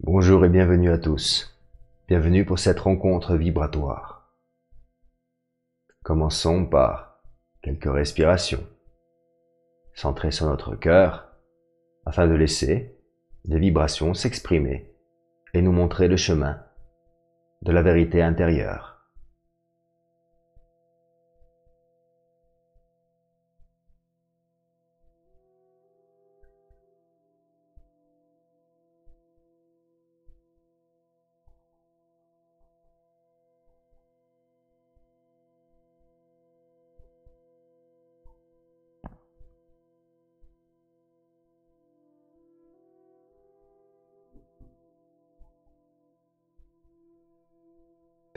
Bonjour et bienvenue à tous. Bienvenue pour cette rencontre vibratoire. Commençons par quelques respirations, centrées sur notre cœur, afin de laisser les vibrations s'exprimer et nous montrer le chemin de la vérité intérieure.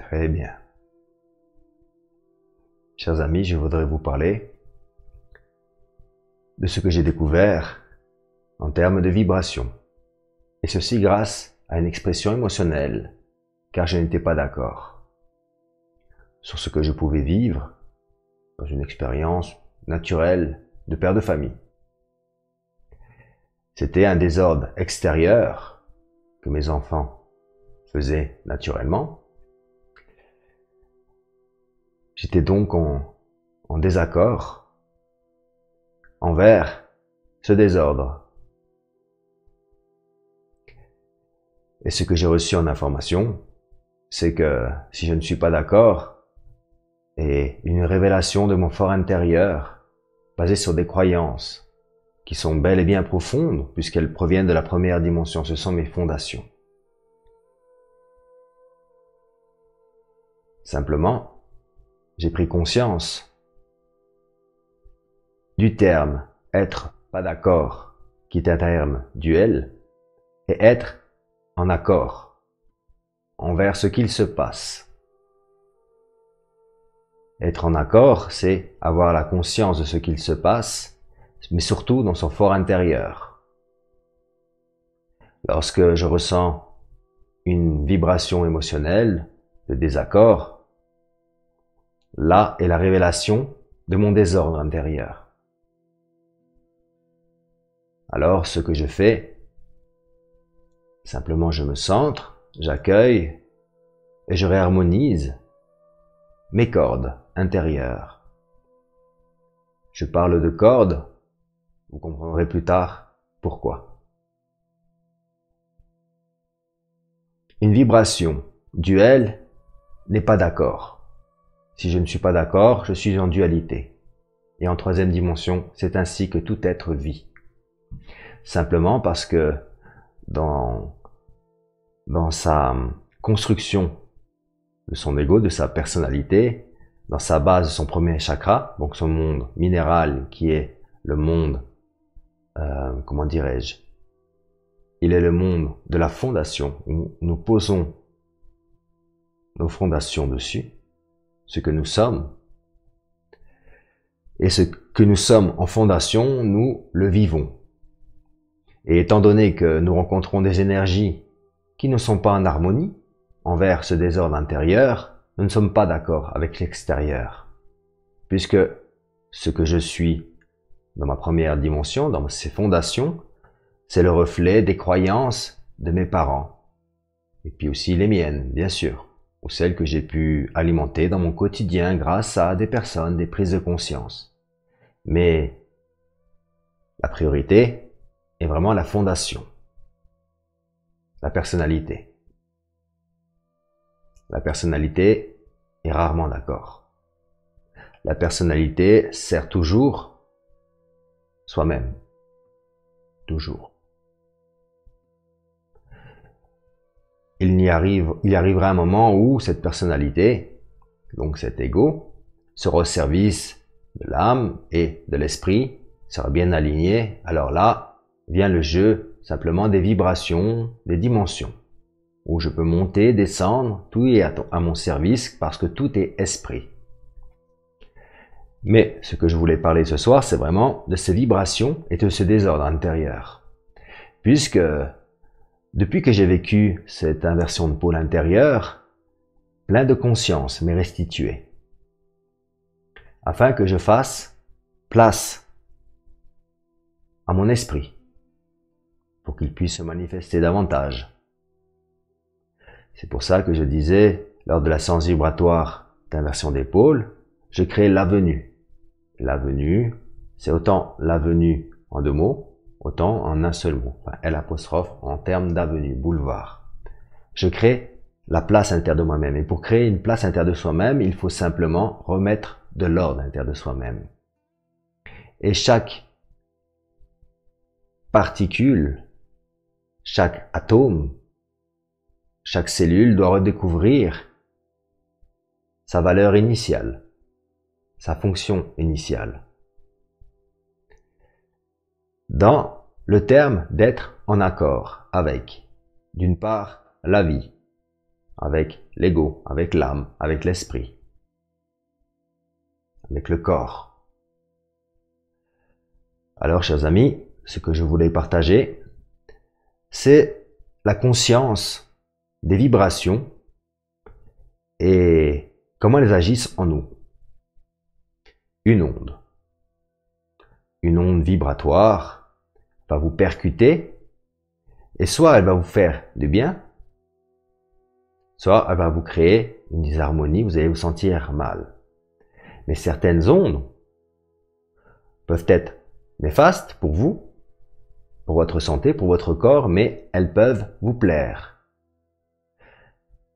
Très bien. Chers amis, je voudrais vous parler de ce que j'ai découvert en termes de vibration. Et ceci grâce à une expression émotionnelle, car je n'étais pas d'accord sur ce que je pouvais vivre dans une expérience naturelle de père de famille. C'était un désordre extérieur que mes enfants faisaient naturellement. J'étais donc en désaccord envers ce désordre. Et ce que j'ai reçu en information, c'est que si je ne suis pas d'accord, et une révélation de mon fort intérieur, basée sur des croyances qui sont bel et bien profondes, puisqu'elles proviennent de la première dimension, ce sont mes fondations. Simplement, j'ai pris conscience du terme « être pas d'accord » qui est un terme duel, et être en accord envers ce qu'il se passe. Être en accord, c'est avoir la conscience de ce qu'il se passe, mais surtout dans son fort intérieur. Lorsque je ressens une vibration émotionnelle de désaccord, là est la révélation de mon désordre intérieur. Alors, ce que je fais, simplement je me centre, j'accueille et je réharmonise mes cordes intérieures. Je parle de cordes, vous comprendrez plus tard pourquoi. Une vibration duel n'est pas d'accord. Si je ne suis pas d'accord, je suis en dualité. Et en troisième dimension, c'est ainsi que tout être vit. Simplement parce que dans sa construction de son ego, de sa personnalité, dans sa base, son premier chakra, donc son monde minéral qui est le monde, comment dirais-je, il est le monde de la fondation, où nous posons nos fondations dessus, ce que nous sommes. Et ce que nous sommes en fondation, nous le vivons. Et étant donné que nous rencontrons des énergies qui ne sont pas en harmonie envers ce désordre intérieur, nous ne sommes pas d'accord avec l'extérieur. Puisque ce que je suis dans ma première dimension, dans ces fondations, c'est le reflet des croyances de mes parents. Et puis aussi les miennes, bien sûr, ou celles que j'ai pu alimenter dans mon quotidien grâce à des personnes, des prises de conscience. Mais la priorité est vraiment la fondation, la personnalité. La personnalité est rarement d'accord. La personnalité sert toujours soi-même. Toujours. Il arrivera un moment où cette personnalité, donc cet ego, sera au service de l'âme et de l'esprit, sera bien aligné. Alors là, vient le jeu simplement des vibrations, des dimensions, où je peux monter, descendre, tout est à mon service parce que tout est esprit. Mais ce que je voulais parler ce soir, c'est vraiment de ces vibrations et de ce désordre intérieur. Puisque depuis que j'ai vécu cette inversion de pôle intérieur, plein de conscience m'est restituée, afin que je fasse place à mon esprit, pour qu'il puisse se manifester davantage C'est pour ça que je disais, lors de la séance vibratoire d'inversion d'épaule, je crée l'avenue. L'avenue, c'est autant l'avenue en 2 mots, autant en un seul mot. Enfin, L' en termes d'avenue, boulevard. Je crée la place à l'intérieur de moi-même. Et pour créer une place à l'intérieur de soi-même, il faut simplement remettre de l'ordre à l'intérieur de soi-même. Et chaque particule, chaque atome, chaque cellule doit redécouvrir sa valeur initiale, sa fonction initiale. Dans le terme d'être en accord avec, d'une part, la vie, avec l'ego, avec l'âme, avec l'esprit, avec le corps. Alors, chers amis, ce que je voulais partager, c'est la conscience des vibrations et comment elles agissent en nous. Une onde vibratoire va vous percuter et soit elle va vous faire du bien, soit elle va vous créer une disharmonie, vous allez vous sentir mal. Mais certaines ondes peuvent être néfastes pour vous, pour votre santé, pour votre corps, mais elles peuvent vous plaire.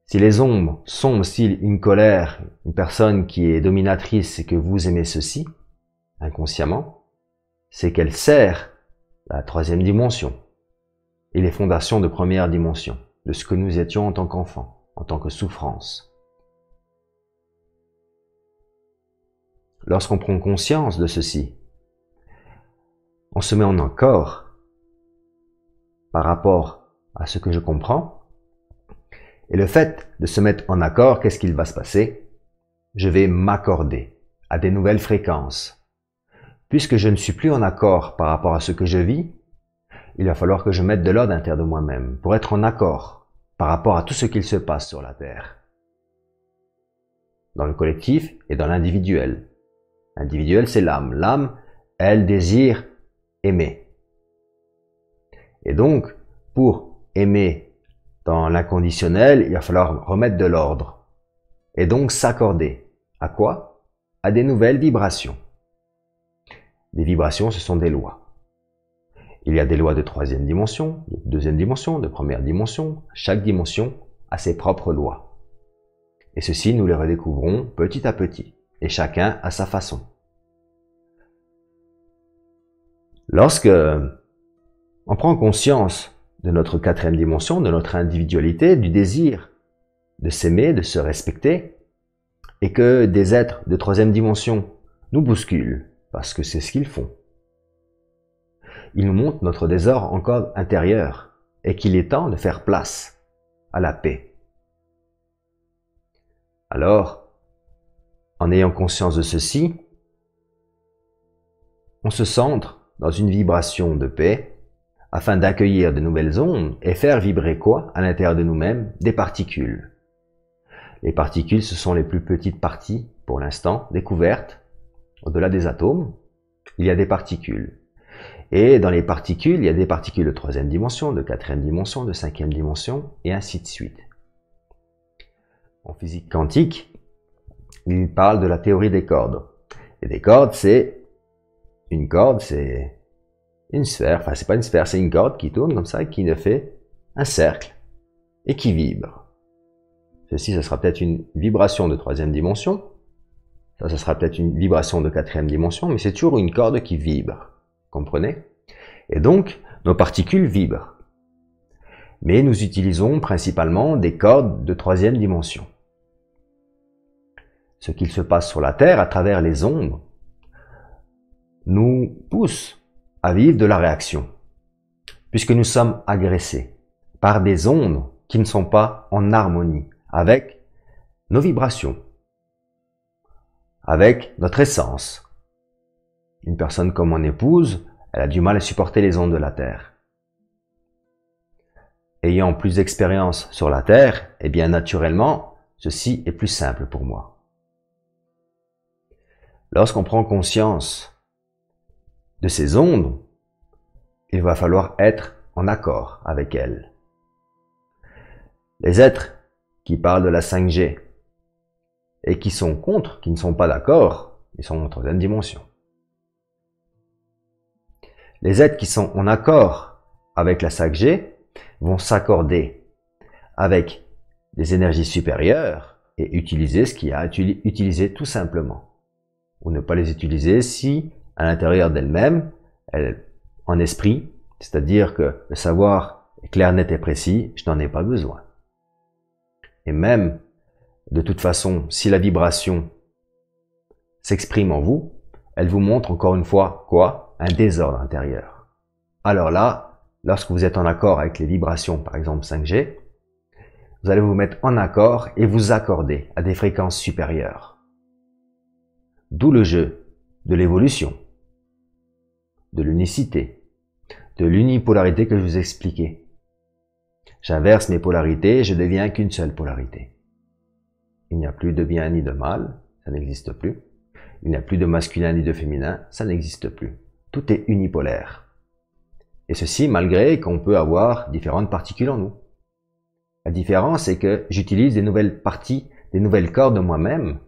Si les ondes sont aussi une colère, une personne qui est dominatrice et que vous aimez ceci, inconsciemment, c'est qu'elle sert la 3e dimension et les fondations de 1re dimension, de ce que nous étions en tant qu'enfants, en tant que souffrance. Lorsqu'on prend conscience de ceci, on se met en accord par rapport à ce que je comprends. Et le fait de se mettre en accord, qu'est-ce qu'il va se passer? Je vais m'accorder à des nouvelles fréquences. Puisque je ne suis plus en accord par rapport à ce que je vis, il va falloir que je mette de l'ordre à l'intérieur de moi-même pour être en accord par rapport à tout ce qu'il se passe sur la Terre. Dans le collectif et dans l'individuel. L'individuel, c'est l'âme. L'âme, elle désire aimer. Et donc, pour aimer dans l'inconditionnel, il va falloir remettre de l'ordre. Et donc s'accorder. À quoi? À des nouvelles vibrations. Des vibrations, ce sont des lois. Il y a des lois de 3e dimension, de 2e dimension, de 1re dimension. Chaque dimension a ses propres lois. Et ceci, nous les redécouvrons petit à petit. Et chacun à sa façon. Lorsque on prend conscience de notre 4e dimension, de notre individualité, du désir de s'aimer, de se respecter, et que des êtres de 3e dimension nous bousculent, parce que c'est ce qu'ils font. Ils nous montrent notre désordre encore intérieur, et qu'il est temps de faire place à la paix. Alors, en ayant conscience de ceci, on se centre dans une vibration de paix, afin d'accueillir de nouvelles ondes et faire vibrer quoi? À l'intérieur de nous-mêmes, des particules. Les particules, ce sont les plus petites parties, pour l'instant, découvertes. Au-delà des atomes, il y a des particules. Et dans les particules, il y a des particules de 3e dimension, de 4e dimension, de 5e dimension, et ainsi de suite. En physique quantique, il parle de la théorie des cordes. Et des cordes, c'est une corde, c'est une sphère, enfin c'est pas une sphère, c'est une corde qui tourne comme ça, qui ne fait un cercle et qui vibre. Ceci, ça sera peut-être une vibration de 3e dimension, ça sera peut-être une vibration de 4e dimension, mais c'est toujours une corde qui vibre, comprenez? Et donc, nos particules vibrent. Mais nous utilisons principalement des cordes de 3e dimension. Ce qu'il se passe sur la Terre à travers les ondes nous pousse à vivre de la réaction, puisque nous sommes agressés par des ondes qui ne sont pas en harmonie avec nos vibrations, avec notre essence. Une personne comme mon épouse, elle a du mal à supporter les ondes de la Terre. Ayant plus d'expérience sur la Terre, eh bien naturellement, ceci est plus simple pour moi. Lorsqu'on prend conscience de ces ondes, il va falloir être en accord avec elles. Les êtres qui parlent de la 5G et qui sont contre, qui ne sont pas d'accord, ils sont en troisième dimension. Les êtres qui sont en accord avec la 5G vont s'accorder avec des énergies supérieures et utiliser ce qu'il y a à utiliser tout simplement. Ou ne pas les utiliser si, à l'intérieur d'elles-mêmes, en esprit, c'est-à-dire que le savoir est clair, net et précis, je n'en ai pas besoin. Et même, de toute façon, si la vibration s'exprime en vous, elle vous montre encore une fois quoi? Un désordre intérieur. Alors là, lorsque vous êtes en accord avec les vibrations, par exemple 5G, vous allez vous mettre en accord et vous accorder à des fréquences supérieures. D'où le jeu de l'évolution, de l'unicité, de l'unipolarité que je vous expliquais. J'inverse mes polarités et je deviens qu'une seule polarité. Il n'y a plus de bien ni de mal, ça n'existe plus. Il n'y a plus de masculin ni de féminin, ça n'existe plus. Tout est unipolaire. Et ceci malgré qu'on peut avoir différentes particules en nous. La différence, c'est que j'utilise des nouvelles parties, des nouvelles cordes de moi-même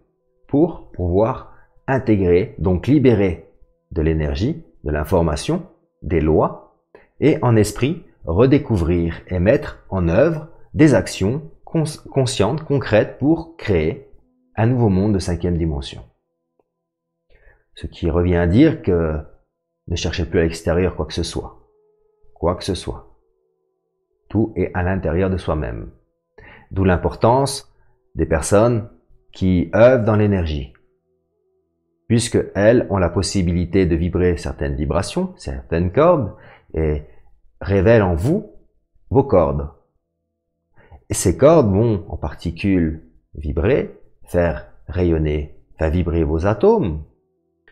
pour pouvoir intégrer, donc libérer de l'énergie, de l'information, des lois, et en esprit, redécouvrir et mettre en œuvre des actions conscientes, concrètes pour créer un nouveau monde de 5e dimension. Ce qui revient à dire que ne cherchez plus à l'extérieur quoi que ce soit. Quoi que ce soit. Tout est à l'intérieur de soi-même. D'où l'importance des personnes qui œuvrent dans l'énergie. Puisque elles ont la possibilité de vibrer certaines vibrations, certaines cordes, et révèlent en vous vos cordes. Et ces cordes vont en particules vibrer, faire rayonner, faire vibrer vos atomes.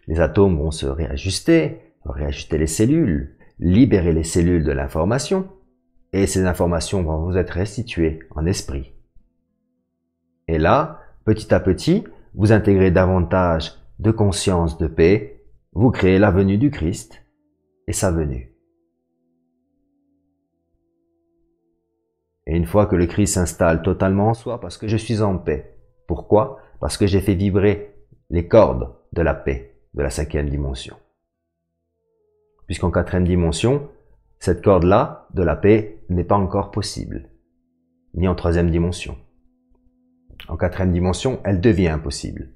Les atomes vont se réajuster les cellules, libérer les cellules de l'information, et ces informations vont vous être restituées en esprit. Et là, petit à petit, vous intégrez davantage de conscience, de paix, vous créez la venue du Christ et sa venue. Et une fois que le Christ s'installe totalement en soi, parce que je suis en paix. Pourquoi? Parce que j'ai fait vibrer les cordes de la paix, de la 5e dimension. Puisqu'en 4e dimension, cette corde-là, de la paix, n'est pas encore possible. Ni en 3e dimension. En 4e dimension, elle devient possible.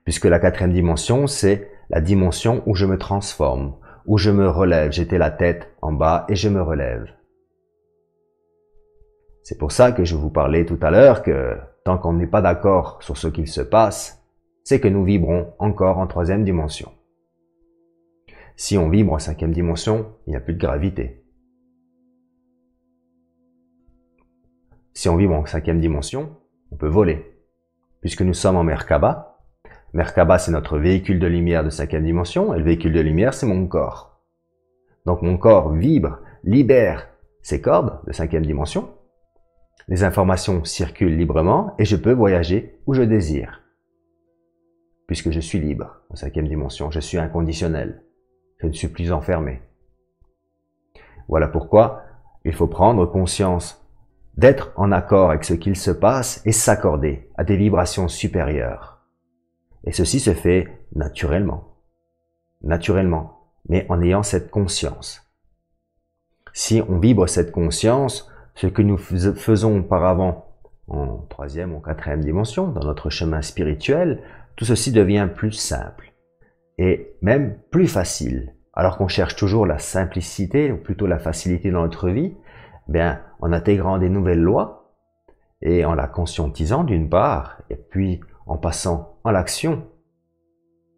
Puisque la 4e dimension, c'est la dimension où je me transforme, où je me relève. J'étais la tête en bas et je me relève. C'est pour ça que je vous parlais tout à l'heure que tant qu'on n'est pas d'accord sur ce qu'il se passe, c'est que nous vibrons encore en 3e dimension. Si on vibre en 5e dimension, il n'y a plus de gravité. Si on vibre en 5e dimension, on peut voler. Puisque nous sommes en Merkaba. Merkaba, c'est notre véhicule de lumière de 5e dimension, et le véhicule de lumière, c'est mon corps. Donc mon corps vibre, libère ses cordes de 5e dimension. Les informations circulent librement et je peux voyager où je désire. Puisque je suis libre en 5e dimension, je suis inconditionnel. Je ne suis plus enfermé. Voilà pourquoi il faut prendre conscience d'être en accord avec ce qu'il se passe et s'accorder à des vibrations supérieures. Et ceci se fait naturellement. Naturellement, mais en ayant cette conscience. Si on vibre cette conscience, ce que nous faisons auparavant en 3e ou 4e dimension, dans notre chemin spirituel, tout ceci devient plus simple et même plus facile. Alors qu'on cherche toujours la simplicité, ou plutôt la facilité dans notre vie, bien, en intégrant des nouvelles lois et en la conscientisant d'une part, et puis en passant en l'action,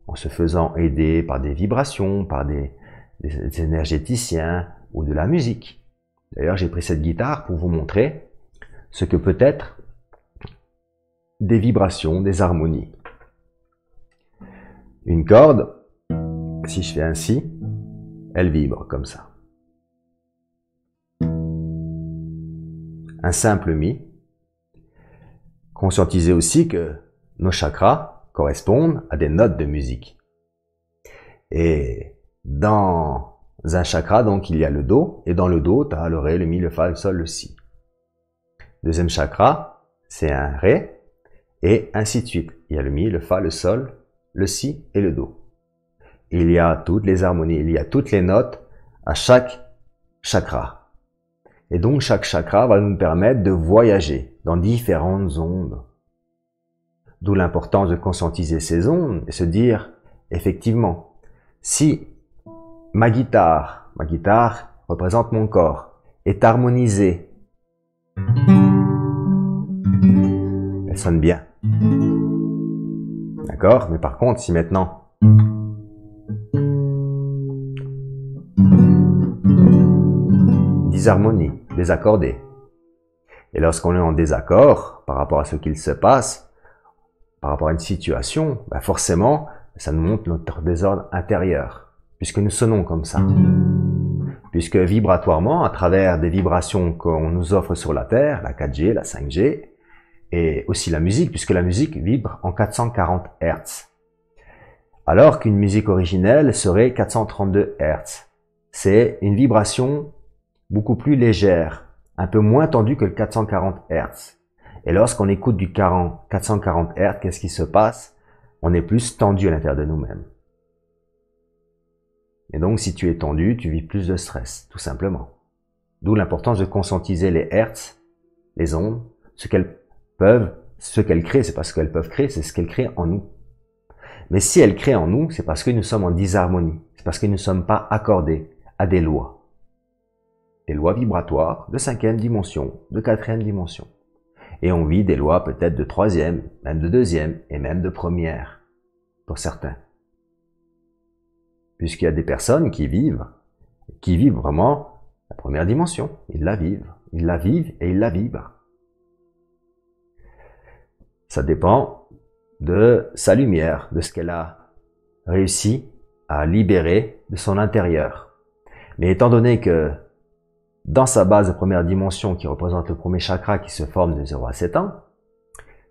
en se faisant aider par des vibrations, par des énergéticiens ou de la musique. D'ailleurs, j'ai pris cette guitare pour vous montrer ce que peut être des vibrations, des harmonies. Une corde, si je fais ainsi, elle vibre comme ça. Un simple mi. Conscientisez aussi que nos chakras correspondent à des notes de musique. Et dans un chakra, donc, il y a le Do, et dans le Do, tu as le Ré, le Mi, le Fa, le Sol, le Si. Deuxième chakra, c'est un Ré, et ainsi de suite. Il y a le Mi, le Fa, le Sol, le Si et le Do. Il y a toutes les harmonies, il y a toutes les notes à chaque chakra. Et donc chaque chakra va nous permettre de voyager dans différentes ondes. D'où l'importance de conscientiser ces ondes et se dire, effectivement, si ma guitare représente mon corps, est harmonisée, elle sonne bien. D'accord? Mais par contre, si maintenant disharmonie, désaccordée, et lorsqu'on est en désaccord par rapport à ce qu'il se passe, par rapport à une situation, forcément, ça nous montre notre désordre intérieur, puisque nous sonnons comme ça. Puisque vibratoirement, à travers des vibrations qu'on nous offre sur la Terre, la 4G, la 5G, et aussi la musique, puisque la musique vibre en 440 Hz. Alors qu'une musique originelle serait 432 Hz. C'est une vibration beaucoup plus légère, un peu moins tendue que le 440 Hz. Et lorsqu'on écoute du 440 Hz, qu'est-ce qui se passe? On est plus tendu à l'intérieur de nous-mêmes. Et donc, si tu es tendu, tu vis plus de stress, tout simplement. D'où l'importance de conscientiser les Hertz, les ondes, ce qu'elles créent, c'est pas ce qu'elles peuvent créer, c'est ce qu'elles créent en nous. Mais si elles créent en nous, c'est parce que nous sommes en disharmonie. C'est parce que nous ne sommes pas accordés à des lois. Des lois vibratoires de 5e dimension, de 4e dimension. Et on vit des lois peut-être de 3e, même de 2e et même de 1re, pour certains. Puisqu'il y a des personnes qui vivent vraiment la 1re dimension. Ils la vivent et ils la vibrent. Ça dépend de sa lumière, de ce qu'elle a réussi à libérer de son intérieur. Mais étant donné que dans sa base de 1re dimension qui représente le 1er chakra qui se forme de 0 à 7 ans,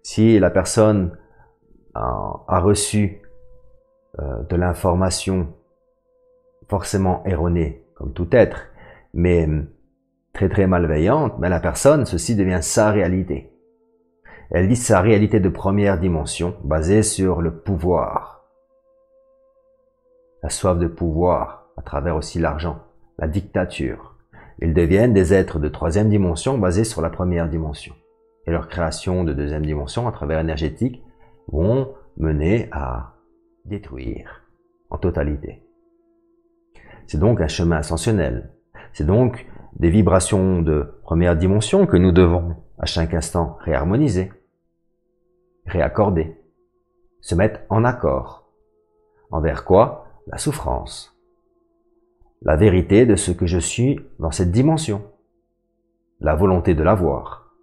si la personne a reçu de l'information forcément erronée, comme tout être, mais très très malveillante, mais la personne, ceci devient sa réalité. Elle vit sa réalité de 1re dimension, basée sur le pouvoir. La soif de pouvoir, à travers aussi l'argent, la dictature. Ils deviennent des êtres de 3e dimension, basés sur la 1re dimension. Et leur création de 2e dimension, à travers énergétique, vont mener à détruire en totalité. C'est donc un chemin ascensionnel. C'est donc des vibrations de 1re dimension que nous devons à chaque instant réharmoniser, réaccorder, se mettre en accord. Envers quoi? La souffrance. La vérité de ce que je suis dans cette dimension. La volonté de l'avoir.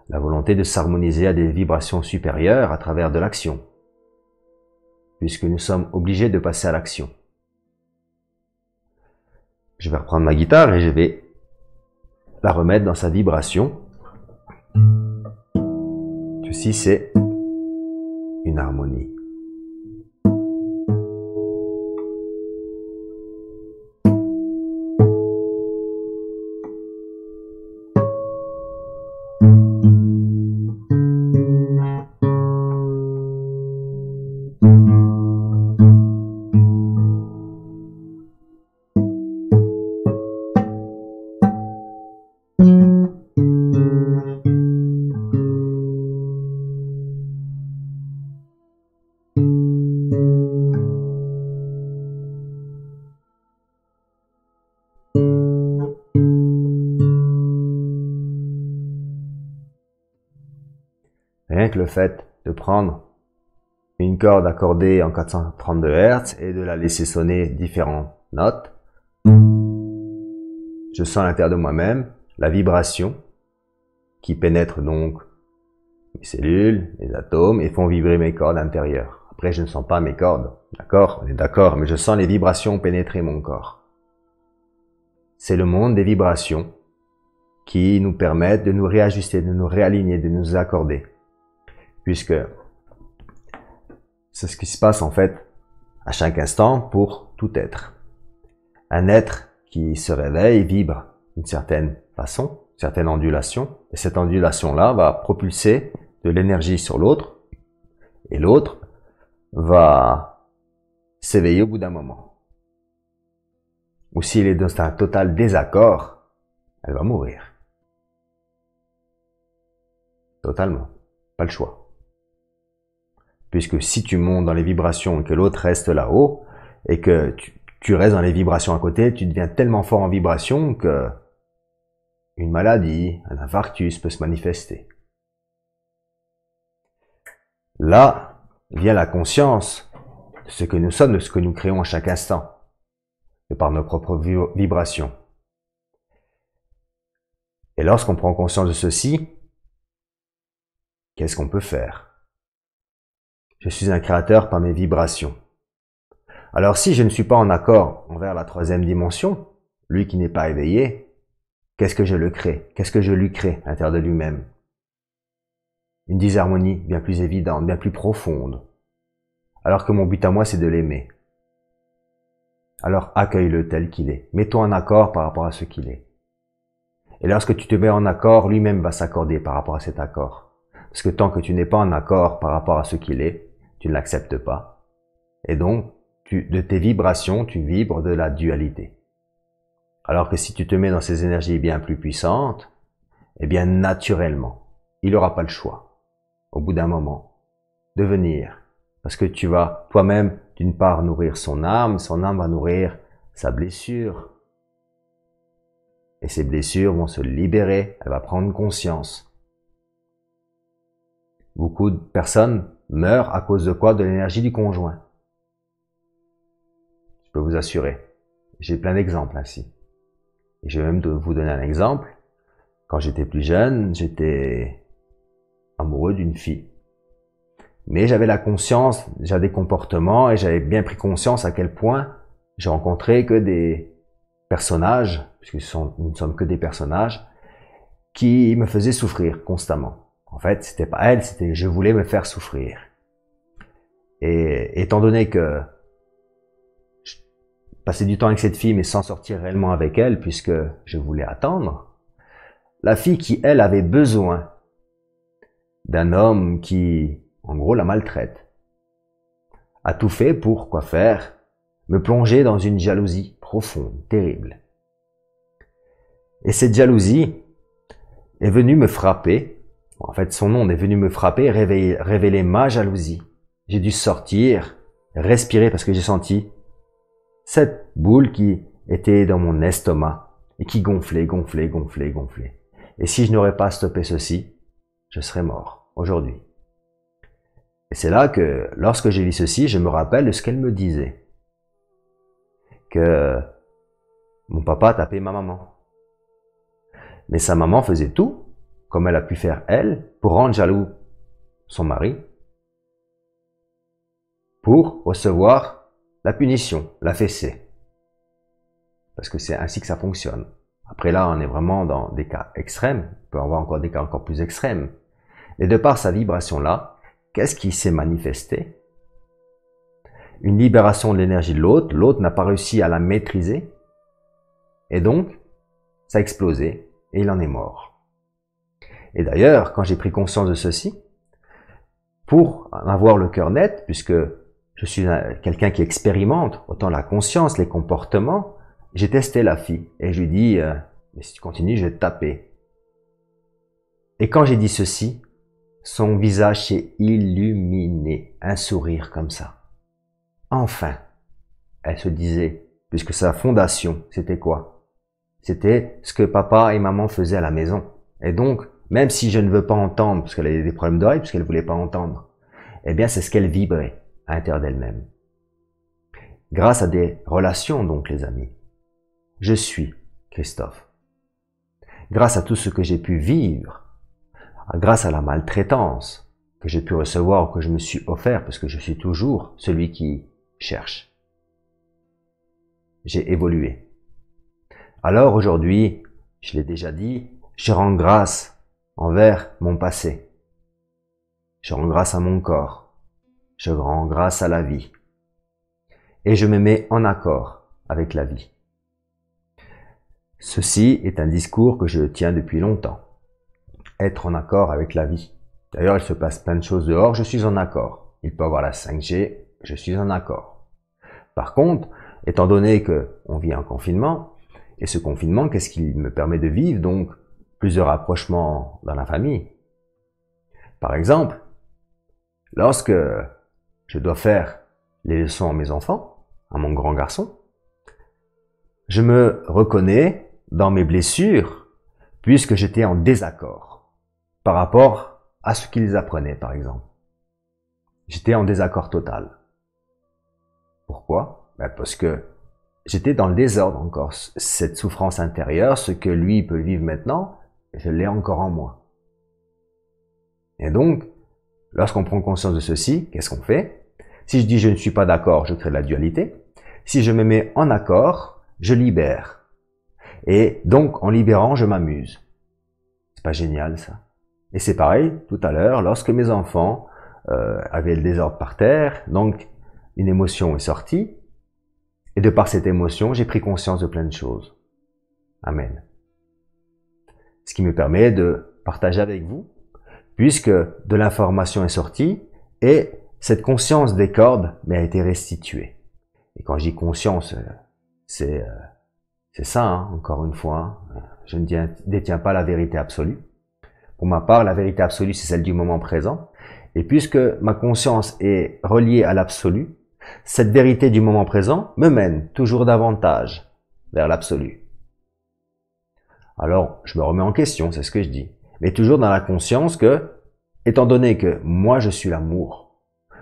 La volonté de s'harmoniser à des vibrations supérieures à travers de l'action. Puisque nous sommes obligés de passer à l'action. Je vais reprendre ma guitare et je vais la remettre dans sa vibration. Ceci, c'est une harmonie. Rien que le fait de prendre une corde accordée en 432 Hz et de la laisser sonner différentes notes, je sens à l'intérieur de moi-même la vibration qui pénètre donc mes cellules, mes atomes et font vibrer mes cordes intérieures. Après, je ne sens pas mes cordes, d'accord? On est d'accord, mais je sens les vibrations pénétrer mon corps. C'est le monde des vibrations qui nous permettent de nous réajuster, de nous réaligner, de nous accorder. Puisque c'est ce qui se passe en fait à chaque instant pour tout être. Un être qui se réveille vibre d'une certaine façon, certaine ondulation, et cette ondulation-là va propulser de l'énergie sur l'autre, et l'autre va s'éveiller au bout d'un moment. Ou s'il est dans un total désaccord, elle va mourir. Totalement. Pas le choix. Puisque si tu montes dans les vibrations et que l'autre reste là-haut, et que tu restes dans les vibrations à côté, tu deviens tellement fort en vibration que une maladie, un infarctus peut se manifester. Là vient la conscience de ce que nous sommes, de ce que nous créons à chaque instant, et par nos propres vibrations. Et lorsqu'on prend conscience de ceci, qu'est-ce qu'on peut faire? Je suis un créateur par mes vibrations. Alors si je ne suis pas en accord envers la troisième dimension, lui qui n'est pas éveillé, qu'est-ce que je le crée? Qu'est-ce que je lui crée à l'intérieur de lui-même? Une disharmonie bien plus évidente, bien plus profonde. Alors que mon but à moi, c'est de l'aimer. Alors accueille-le tel qu'il est. Mets-toi en accord par rapport à ce qu'il est. Et lorsque tu te mets en accord, lui-même va s'accorder par rapport à cet accord. Parce que tant que tu n'es pas en accord par rapport à ce qu'il est, tu ne l'acceptes pas. Et donc, de tes vibrations, tu vibres de la dualité. Alors que si tu te mets dans ces énergies bien plus puissantes, eh bien naturellement, il n'aura pas le choix, au bout d'un moment, de venir. Parce que tu vas toi-même, d'une part, nourrir son âme va nourrir sa blessure. Et ces blessures vont se libérer, elle va prendre conscience. Beaucoup de personnes meurent à cause de quoi? De l'énergie du conjoint. Je peux vous assurer. J'ai plein d'exemples ainsi. Et je vais même vous donner un exemple. Quand j'étais plus jeune, j'étais amoureux d'une fille. Mais j'avais la conscience, j'avais des comportements et j'avais bien pris conscience à quel point j'ai rencontré que des personnages, puisque nous ne sommes que des personnages, qui me faisaient souffrir constamment. En fait, c'était pas elle, c'était je voulais me faire souffrir. Et étant donné que passer du temps avec cette fille mais sans sortir réellement avec elle puisque je voulais attendre. La fille qui, elle, avait besoin d'un homme qui, en gros, la maltraite, a tout fait pour, quoi faire? Me plonger dans une jalousie profonde, terrible. Et cette jalousie est venue me frapper, en fait son nom est venu me frapper et révéler ma jalousie. J'ai dû sortir, respirer parce que j'ai senti cette boule qui était dans mon estomac et qui gonflait. Et si je n'aurais pas stoppé ceci, je serais mort aujourd'hui. Et c'est là que, lorsque j'ai lu ceci, je me rappelle de ce qu'elle me disait. Que mon papa tapait ma maman. Mais sa maman faisait tout, comme elle a pu faire elle, pour rendre jaloux son mari, pour recevoir la punition, la fessée. Parce que c'est ainsi que ça fonctionne. Après là, on est vraiment dans des cas extrêmes. Il peut y avoir encore des cas encore plus extrêmes. Et de par sa vibration-là, qu'est-ce qui s'est manifesté? Une libération de l'énergie de l'autre. L'autre n'a pas réussi à la maîtriser. Et donc, ça a explosé et il en est mort. Et d'ailleurs, quand j'ai pris conscience de ceci, pour en avoir le cœur net, puisque je suis quelqu'un qui expérimente autant la conscience, les comportements. J'ai testé la fille et je lui dis mais si tu continues, je vais te taper. Et quand j'ai dit ceci, son visage s'est illuminé, un sourire comme ça. Enfin, elle se disait, puisque sa fondation, c'était quoi? C'était ce que papa et maman faisaient à la maison. Et donc, même si je ne veux pas entendre, parce qu'elle avait des problèmes d'oreille, parce qu'elle ne voulait pas entendre, eh bien c'est ce qu'elle vibrait à l'intérieur d'elle-même. Grâce à des relations donc les amis, je suis Christophe. Grâce à tout ce que j'ai pu vivre, grâce à la maltraitance que j'ai pu recevoir ou que je me suis offert, parce que je suis toujours celui qui cherche, j'ai évolué. Alors aujourd'hui, je l'ai déjà dit, je rends grâce envers mon passé. Je rends grâce à mon corps. Je rends grâce à la vie. Et je me mets en accord avec la vie. Ceci est un discours que je tiens depuis longtemps. Être en accord avec la vie. D'ailleurs, il se passe plein de choses dehors, je suis en accord. Il peut y avoir la 5G, je suis en accord. Par contre, étant donné qu'on vit un confinement, et ce confinement, qu'est-ce qu'il me permet de vivre? Donc, plusieurs rapprochements dans la famille. Par exemple, lorsque je dois faire les leçons à mes enfants, à mon grand garçon, je me reconnais dans mes blessures, puisque j'étais en désaccord par rapport à ce qu'ils apprenaient, par exemple. J'étais en désaccord total. Pourquoi? Parce que j'étais dans le désordre encore. Cette souffrance intérieure, ce que lui peut vivre maintenant, je l'ai encore en moi. Et donc, lorsqu'on prend conscience de ceci, qu'est-ce qu'on fait? Si je dis je ne suis pas d'accord, je crée de la dualité. Si je me mets en accord, je libère. Et donc, en libérant, je m'amuse. C'est pas génial, ça? Et c'est pareil, tout à l'heure, lorsque mes enfants avaient le désordre par terre, donc une émotion est sortie, et de par cette émotion, j'ai pris conscience de plein de choses. Amen. Ce qui me permet de partager avec vous, puisque de l'information est sortie, et cette conscience des cordes m'a été restituée. Et quand je dis conscience, c'est ça, hein, encore une fois, hein. Je ne détiens pas la vérité absolue. Pour ma part, la vérité absolue, c'est celle du moment présent. Et puisque ma conscience est reliée à l'absolu, cette vérité du moment présent me mène toujours davantage vers l'absolu. Alors, je me remets en question, c'est ce que je dis. Mais toujours dans la conscience que, étant donné que moi je suis l'amour,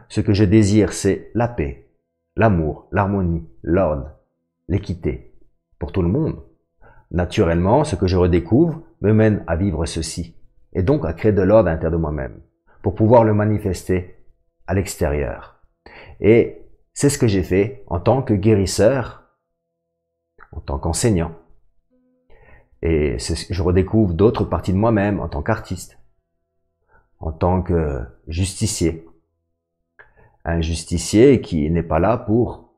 ce que je désire c'est la paix, l'amour, l'harmonie, l'ordre, l'équité, pour tout le monde. Naturellement, ce que je redécouvre me mène à vivre ceci, et donc à créer de l'ordre à l'intérieur de moi-même, pour pouvoir le manifester à l'extérieur. Et c'est ce que j'ai fait en tant que guérisseur, en tant qu'enseignant. Et je redécouvre d'autres parties de moi-même en tant qu'artiste, en tant que justicier. Un justicier qui n'est pas là pour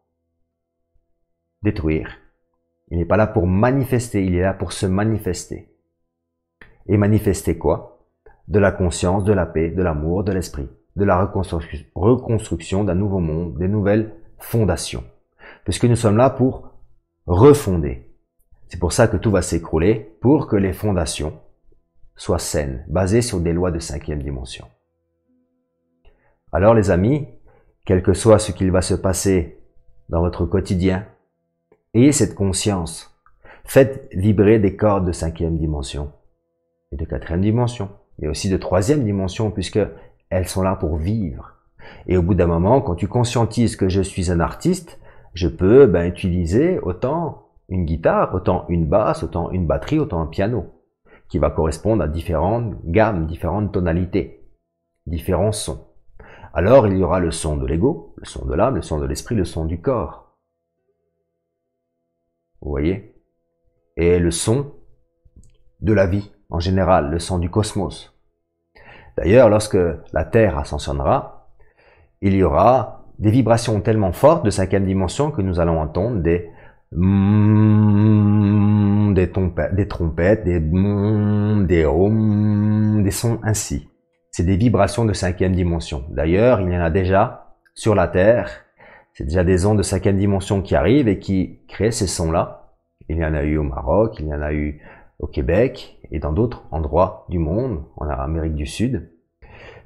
détruire. Il n'est pas là pour manifester, il est là pour se manifester. Et manifester quoi? De la conscience, de la paix, de l'amour, de l'esprit, de la reconstruction d'un nouveau monde, des nouvelles fondations. Puisque nous sommes là pour refonder. C'est pour ça que tout va s'écrouler, pour que les fondations soient saines, basées sur des lois de 5e dimension. Alors les amis, quel que soit ce qu'il va se passer dans votre quotidien, ayez cette conscience. Faites vibrer des cordes de 5e dimension et de 4e dimension, mais aussi de 3e dimension, puisque elles sont là pour vivre. Et au bout d'un moment, quand tu conscientises que je suis un artiste, je peux utiliser autant une guitare, autant une basse, autant une batterie, autant un piano, qui va correspondre à différentes gammes, différentes tonalités, différents sons. Alors il y aura le son de l'ego, le son de l'âme, le son de l'esprit, le son du corps. Vous voyez? Et le son de la vie, en général, le son du cosmos. D'ailleurs, lorsque la Terre ascensionnera, il y aura des vibrations tellement fortes de 5e dimension que nous allons entendre des trompettes, des sons ainsi. C'est des vibrations de 5e dimension. D'ailleurs, il y en a déjà sur la Terre. C'est déjà des ondes de 5e dimension qui arrivent et qui créent ces sons-là. Il y en a eu au Maroc, il y en a eu au Québec et dans d'autres endroits du monde, en Amérique du Sud.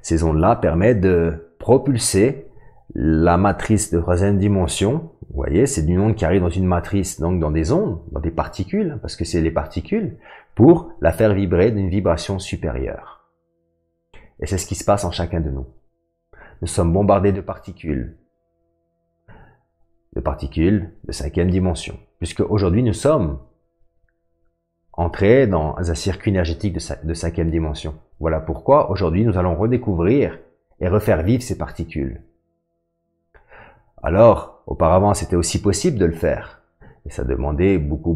Ces ondes-là permettent de propulser la matrice de 3e dimension. Vous voyez, c'est une onde qui arrive dans une matrice, donc dans des ondes, dans des particules, parce que c'est les particules, pour la faire vibrer d'une vibration supérieure. Et c'est ce qui se passe en chacun de nous. Nous sommes bombardés de particules de 5e dimension, puisque aujourd'hui nous sommes entrés dans un circuit énergétique de 5e dimension. Voilà pourquoi aujourd'hui nous allons redécouvrir et refaire vivre ces particules. Alors, auparavant, c'était aussi possible de le faire. Et ça demandait beaucoup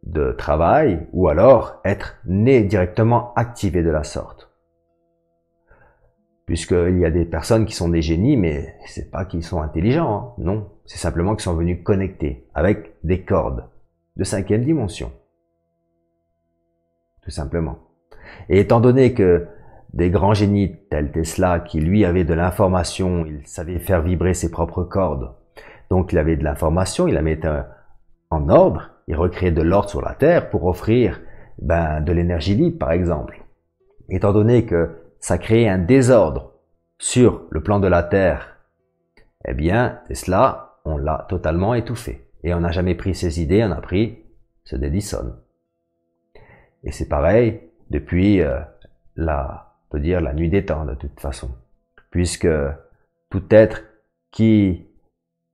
de travail, ou alors être né directement activé de la sorte. Puisqu'il y a des personnes qui sont des génies, mais c'est pas qu'ils sont intelligents, hein. Non. C'est simplement qu'ils sont venus connecter avec des cordes de 5e dimension. Tout simplement. Et étant donné que des grands génies tels Tesla, qui lui avait de l'information, il savait faire vibrer ses propres cordes, donc il avait de l'information, il la mettait en ordre, il recréait de l'ordre sur la Terre pour offrir de l'énergie libre par exemple. Étant donné que ça créait un désordre sur le plan de la Terre, eh bien Tesla, on l'a totalement étouffé. Et on n'a jamais pris ses idées, on a pris ceux d'Edison. Et c'est pareil depuis on peut dire la nuit des temps de toute façon. Puisque tout être qui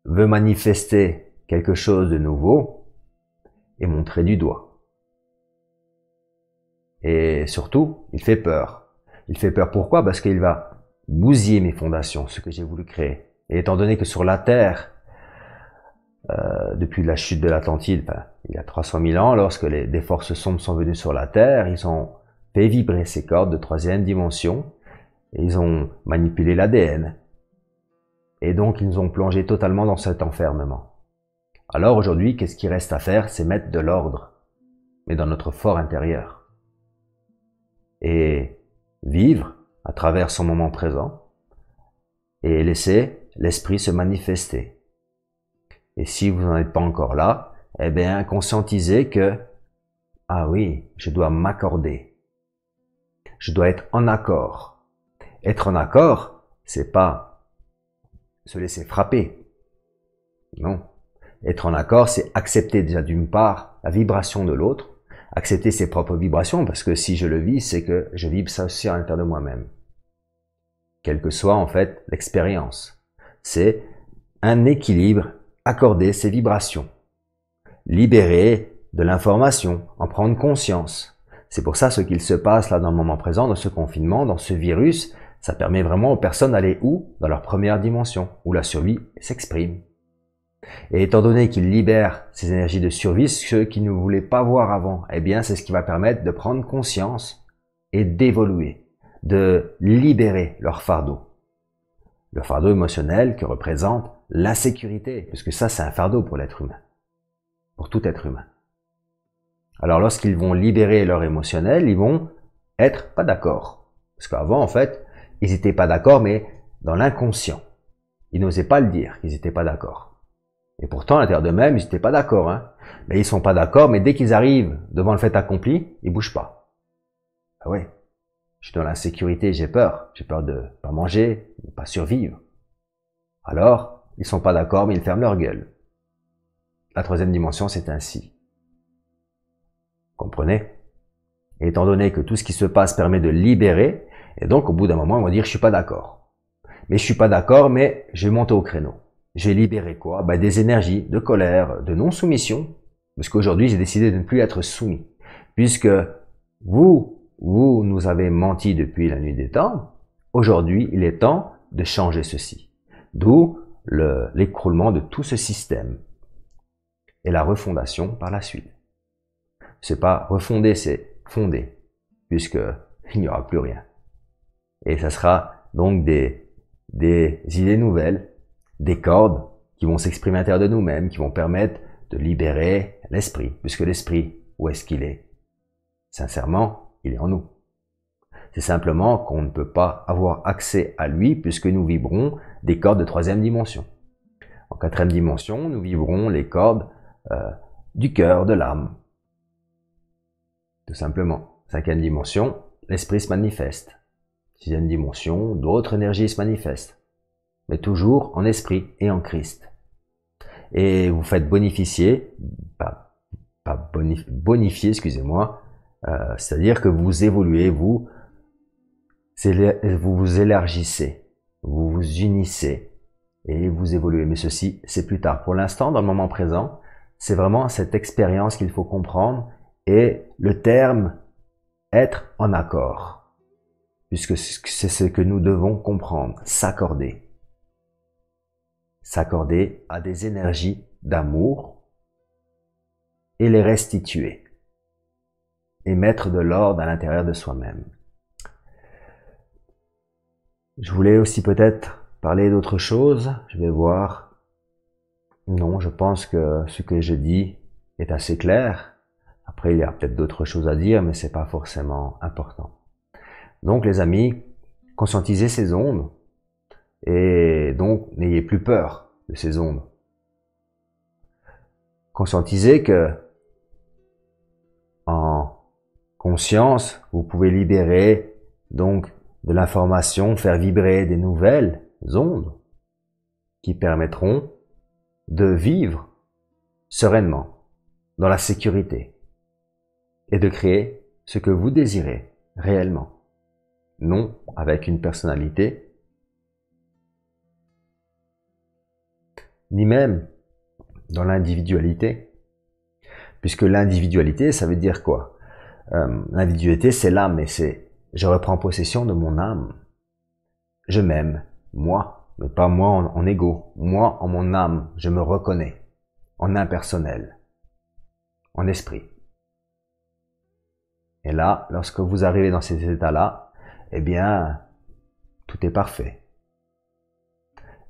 veut manifester quelque chose de nouveau est montré du doigt. Et surtout, il fait peur. Il fait peur pourquoi? Parce qu'il va bousiller mes fondations, ce que j'ai voulu créer. Et étant donné que sur la Terre, depuis la chute de l'Atlantide, il y a 300 000 ans, lorsque des forces sombres sont venues sur la Terre, ils ont fait vibrer ces cordes de 3e dimension, et ils ont manipulé l'ADN. Et donc, ils nous ont plongé totalement dans cet enfermement. Alors aujourd'hui, qu'est-ce qui reste à faire? C'est mettre de l'ordre, mais dans notre fort intérieur. Et vivre à travers son moment présent, et laisser l'esprit se manifester. Et si vous n'en êtes pas encore là, eh bien, conscientisez que, ah oui, je dois m'accorder. Je dois être en accord. Être en accord, c'est pas se laisser frapper. Non. Être en accord, c'est accepter déjà d'une part la vibration de l'autre, accepter ses propres vibrations, parce que si je le vis, c'est que je vibre ça aussi à l'intérieur de moi-même. Quelle que soit en fait l'expérience. C'est un équilibre, accorder ses vibrations. Libérer de l'information, en prendre conscience. C'est pour ça ce qu'il se passe là dans le moment présent, dans ce confinement, dans ce virus, ça permet vraiment aux personnes d'aller où? Dans leur première dimension, où la survie s'exprime. Et étant donné qu'ils libèrent ces énergies de survie, ceux qui ne voulaient pas voir avant, eh bien c'est ce qui va permettre de prendre conscience et d'évoluer, de libérer leur fardeau. Le fardeau émotionnel que représente l'insécurité, puisque ça c'est un fardeau pour l'être humain, pour tout être humain. Alors lorsqu'ils vont libérer leur émotionnel, ils vont être pas d'accord. Parce qu'avant en fait, ils n'étaient pas d'accord, mais dans l'inconscient. Ils n'osaient pas le dire qu'ils n'étaient pas d'accord. Et pourtant, à l'intérieur d'eux-mêmes, ils n'étaient pas d'accord. Mais ils sont pas d'accord, mais dès qu'ils arrivent devant le fait accompli, ils bougent pas. Ah ouais, je suis dans l'insécurité, j'ai peur. J'ai peur de pas manger, de pas survivre. Alors, ils sont pas d'accord, mais ils ferment leur gueule. La 3e dimension, c'est ainsi. Comprenez? Et étant donné que tout ce qui se passe permet de libérer, et donc au bout d'un moment, on va dire, je suis pas d'accord. Mais je suis pas d'accord, mais je vais monter au créneau. J'ai libéré quoi? Des énergies de colère, de non-soumission. Parce qu'aujourd'hui, j'ai décidé de ne plus être soumis. Puisque vous nous avez menti depuis la nuit des temps. Aujourd'hui, il est temps de changer ceci. D'où l'écroulement de tout ce système. Et la refondation par la suite. C'est pas refonder, c'est fonder. Puisque il n'y aura plus rien. Et ça sera donc des idées nouvelles, des cordes qui vont s'exprimer à l'intérieur de nous-mêmes, qui vont permettre de libérer l'esprit. Puisque l'esprit, où est-ce qu'il est? Sincèrement, il est en nous. C'est simplement qu'on ne peut pas avoir accès à lui puisque nous vibrons des cordes de 3e dimension. En 4e dimension, nous vibrons les cordes du cœur, de l'âme. Tout simplement. 5e dimension, l'esprit se manifeste. 6e dimension, d'autres énergies se manifestent. Mais toujours en esprit et en Christ. Et vous faites bonifier, bonifier, excusez-moi, c'est-à-dire que vous évoluez, vous vous élargissez, vous vous unissez et vous évoluez. Mais ceci, c'est plus tard. Pour l'instant, dans le moment présent, c'est vraiment cette expérience qu'il faut comprendre et le terme être en accord. Puisque c'est ce que nous devons comprendre, s'accorder. S'accorder à des énergies d'amour et les restituer. Et mettre de l'ordre à l'intérieur de soi-même. Je voulais aussi peut-être parler d'autre chose. Je vais voir. Non, je pense que ce que je dis est assez clair. Après, il y a peut-être d'autres choses à dire, mais c'est pas forcément important. Donc, les amis, conscientisez ces ondes et donc n'ayez plus peur de ces ondes. Conscientisez que en conscience, vous pouvez libérer donc de l'information, faire vibrer des nouvelles ondes qui permettront de vivre sereinement, dans la sécurité, et de créer ce que vous désirez réellement, non avec une personnalité, ni même dans l'individualité, puisque l'individualité, ça veut dire quoi? L'individualité, c'est l'âme, et c'est je reprends possession de mon âme. Je m'aime, moi, mais pas moi en ego, moi en mon âme, je me reconnais, en impersonnel, en esprit. Et là, lorsque vous arrivez dans ces états-là, eh bien, tout est parfait.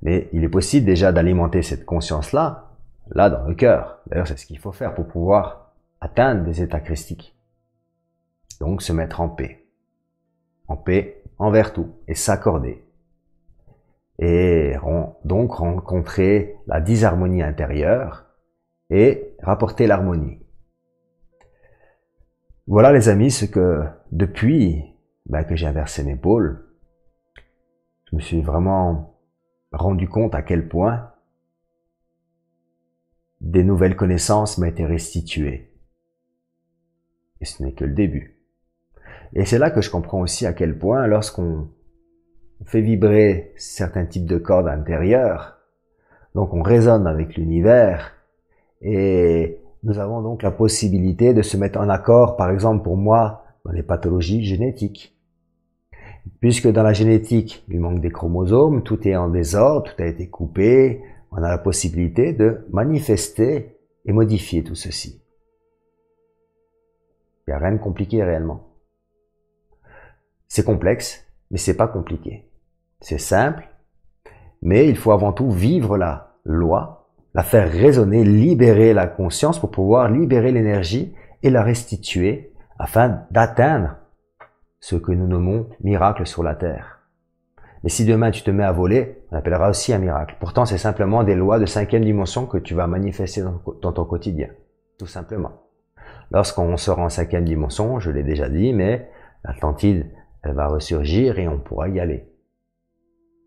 Mais il est possible déjà d'alimenter cette conscience-là, là dans le cœur. D'ailleurs, c'est ce qu'il faut faire pour pouvoir atteindre des états christiques. Donc, se mettre en paix envers tout, et s'accorder. Et donc rencontrer la disharmonie intérieure et rapporter l'harmonie. Voilà les amis, ce que depuis que j'ai inversé mes pôles, je me suis vraiment rendu compte à quel point des nouvelles connaissances m'ont été restituées. Et ce n'est que le début. Et c'est là que je comprends aussi à quel point lorsqu'on fait vibrer certains types de cordes intérieures, donc on résonne avec l'univers, et nous avons donc la possibilité de se mettre en accord, par exemple pour moi, dans les pathologies génétiques. Puisque dans la génétique, il manque des chromosomes, tout est en désordre, tout a été coupé, on a la possibilité de manifester et modifier tout ceci. Il n'y a rien de compliqué réellement. C'est complexe, mais c'est pas compliqué. C'est simple, mais il faut avant tout vivre la loi, la faire résonner, libérer la conscience pour pouvoir libérer l'énergie et la restituer afin d'atteindre ce que nous nommons miracle sur la terre. Et si demain tu te mets à voler, on appellera aussi un miracle. Pourtant, c'est simplement des lois de 5e dimension que tu vas manifester dans ton quotidien. Tout simplement. Lorsqu'on sera en 5e dimension, je l'ai déjà dit, mais l'Atlantide, elle va ressurgir et on pourra y aller.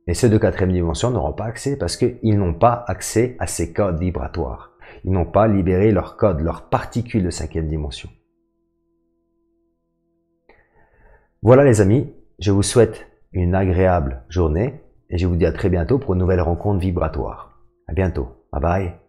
Et ceux de 4e dimension n'auront pas accès parce qu'ils n'ont pas accès à ces codes vibratoires. Ils n'ont pas libéré leurs codes, leurs particules de 5e dimension. Voilà les amis, je vous souhaite une agréable journée et je vous dis à très bientôt pour une nouvelle rencontre vibratoire. À bientôt. Bye bye.